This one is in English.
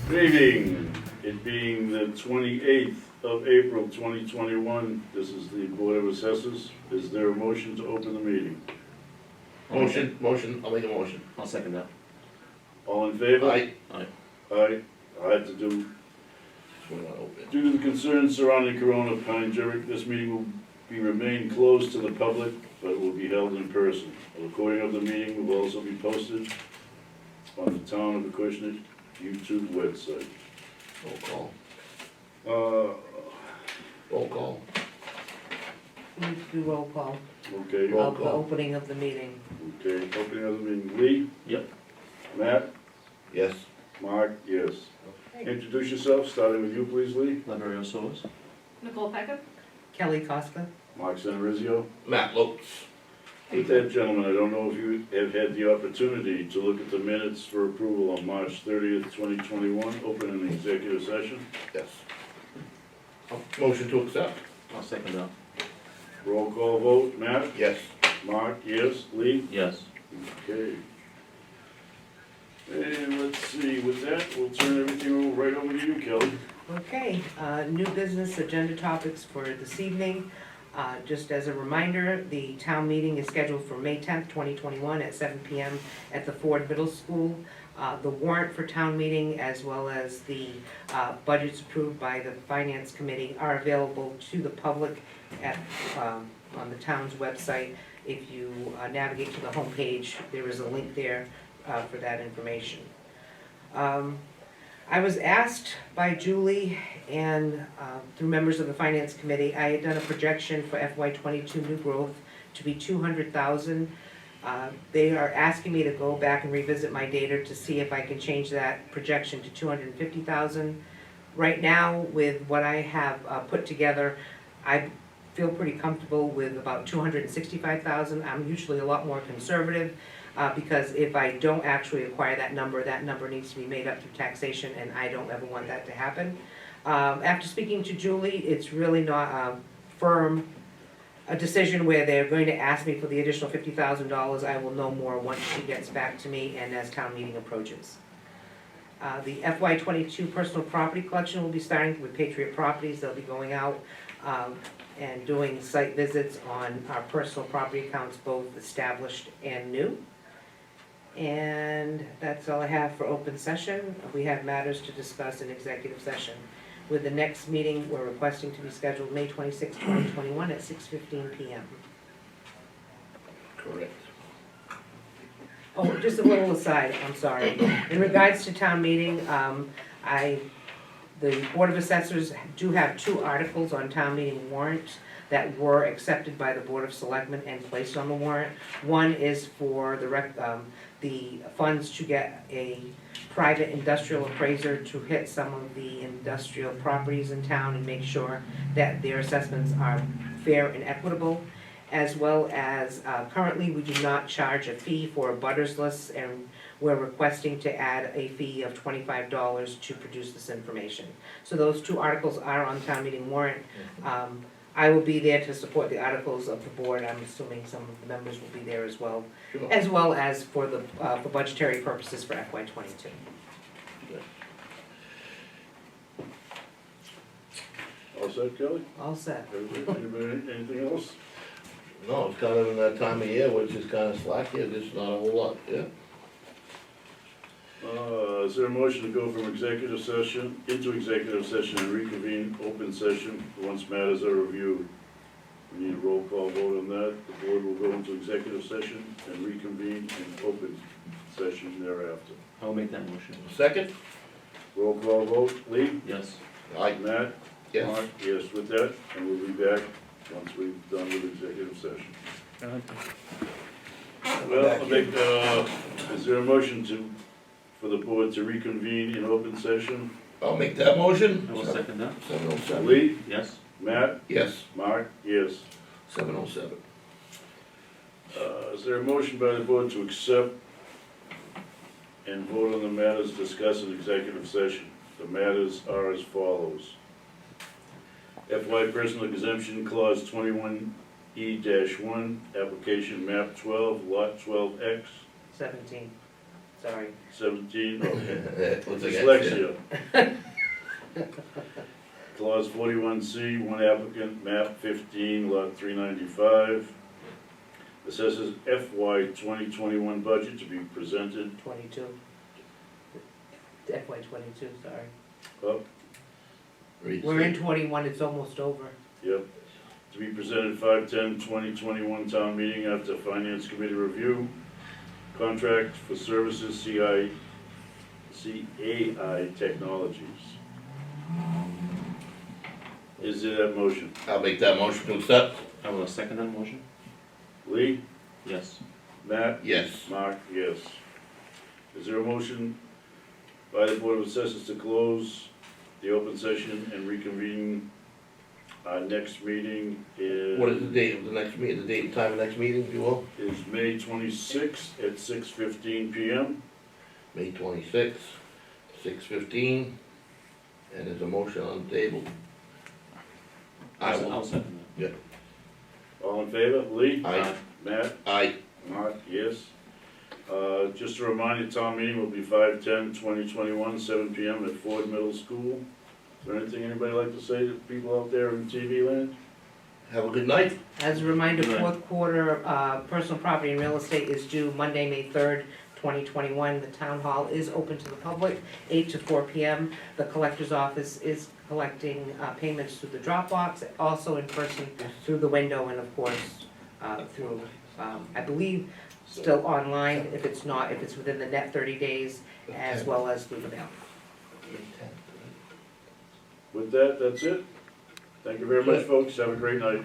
Good evening. It being the 28th of April 2021, this is the Board of Assessors. Is there a motion to open the meeting? Motion, I'll make a motion. I'll second that. All in favor? Aye. Aye. I have to do, We're not open. due to the concerns surrounding Corona pandemic, this meeting will remain closed to the public, but will be held in person. A recording of the meeting will also be posted on the Town of Acushnet YouTube website. Roll call. Uh, Roll call. We need to do roll call okay, Roll of the call. opening of the meeting. okay, opening of the meeting. Lee? Yep. Matt? Yes. Mark? Yes. Introduce yourself, starting with you, please, Lee. Library of Souls. Nicole Peckham? Kelly Costa? Mark Santarizio. Matt Lopes. With that, gentlemen, I don't know if you have had the opportunity to look at the minutes for approval on March 30th, 2021, open an executive session. Yes. Motion to accept. I'll second that. Roll call vote, Matt? Yes. Mark, yes. Lee? Yes. Okay. And let's see, with that, we'll turn everything right over to you, Kelly. Okay, new business agenda topics for this evening. Just as a reminder, the town meeting is scheduled for May 10th, 2021 at 7 p.m. at the Ford Middle School. The warrant for town meeting as well as the budgets approved by the Finance Committee are available to the public at, on the town's website. If you navigate to the homepage, there is a link there for that information. I was asked by Julie and through members of the Finance Committee, I had done a projection for FY22 new growth to be 200,000. They are asking me to go back and revisit my data to see if I can change that projection to 250,000. Right now, with what I have put together, I feel pretty comfortable with about 265,000. I'm usually a lot more conservative. Because if I don't actually acquire that number needs to be made up through taxation, and I don't ever want that to happen. After speaking to Julie, it's really not a decision where they're going to ask me for the additional $50,000. I will know more once she gets back to me and as town meeting approaches. The FY22 personal property collection will be starting with Patriot Properties. They'll be going out and doing site visits on our personal property accounts, both established and new. And that's all I have for open session. We have matters to discuss in executive session. With the next meeting, we're requesting to be scheduled May 26, 2021 at 6:15 p.m. Correct. Oh, just a little aside, I'm sorry. In regards to town meeting, the Board of Assessors do have 2 articles on town meeting warrants that were accepted by the Board of Selectmen and placed on the warrant. One is for the funds to get a private industrial appraiser to hit some of the industrial properties in town and make sure that their assessments are fair and equitable, as well as currently we do not charge a fee for a butters list, and we're requesting to add a fee of $25 to produce this information. So those 2 articles are on town meeting warrant. I will be there to support the articles of the board. I'm assuming some of the members will be there as well, Sure. as well as for the for budgetary purposes for FY22. All set, Kelly? All set. Anybody, anything else? No, it's kind of in that time of year, which is kind of slack here, there's not a whole lot, yeah? Is there a motion to go from executive session into executive session and reconvene open session once matters are reviewed? We need a roll call vote on that. The board will go into executive session and reconvene in open session thereafter. I'll make that motion. Second? Roll call vote, Lee? Yes. Aye. Matt? Yes. Mark? Yes, with that, and we'll be back once we've done with executive session. Well, I'll make, is there a motion for the board to reconvene in open session? I'll make that motion. I will second that. 7:07. Lee? Yes. Matt? Yes, Mark? Yes. 7:07. Is there a motion by the board to accept and vote on the matters discussed in executive session? The matters are as follows. FY Personal Exemption Clause 21E-1, Application Map 12, Lot 12X, 17. sorry. 17, okay. What's against you? Dyslexia. Clause 41C, one applicant, map 15, lot 395. Assesses FY 2021 budget to be presented. 22. FY 22, sorry. Up, Read We're in the- 21, it's almost over. yep. To be presented 5/10/2021 town meeting after finance committee review. Contract for services CAI Technologies. Is there that motion? I'll make that motion to accept. I will second that motion. Lee? Yes. Matt? Yes. Mark, yes. Is there a motion by the Board of Assessors to close the open session and reconvene our next meeting What is the date of the next meeting, the date and time of the next meeting, if you will? is May 26th at 6:15 PM. May 26th, 6:15, and there's a motion on the table. I I'll will, second that. All in favor? Lee? Aye. Matt? Aye. Mark, yes. Just a reminder, town meeting will be 5/10/2021, 7 PM at Ford Middle School. Is there anything anybody like to say to people out there in TV land? Have a good night. As a reminder, Right. fourth quarter, personal property and real estate is due Monday, May 3rd, 2021. The town hall is open to the public, 8 to 4 PM. The collector's office is collecting payments through the Dropbox, also in person through the window, and of course, through, I believe, still online, if it's not, if it's within the net 30 days, as well as through the mail. With that, that's it. Thank you very much, folks. Have a great night.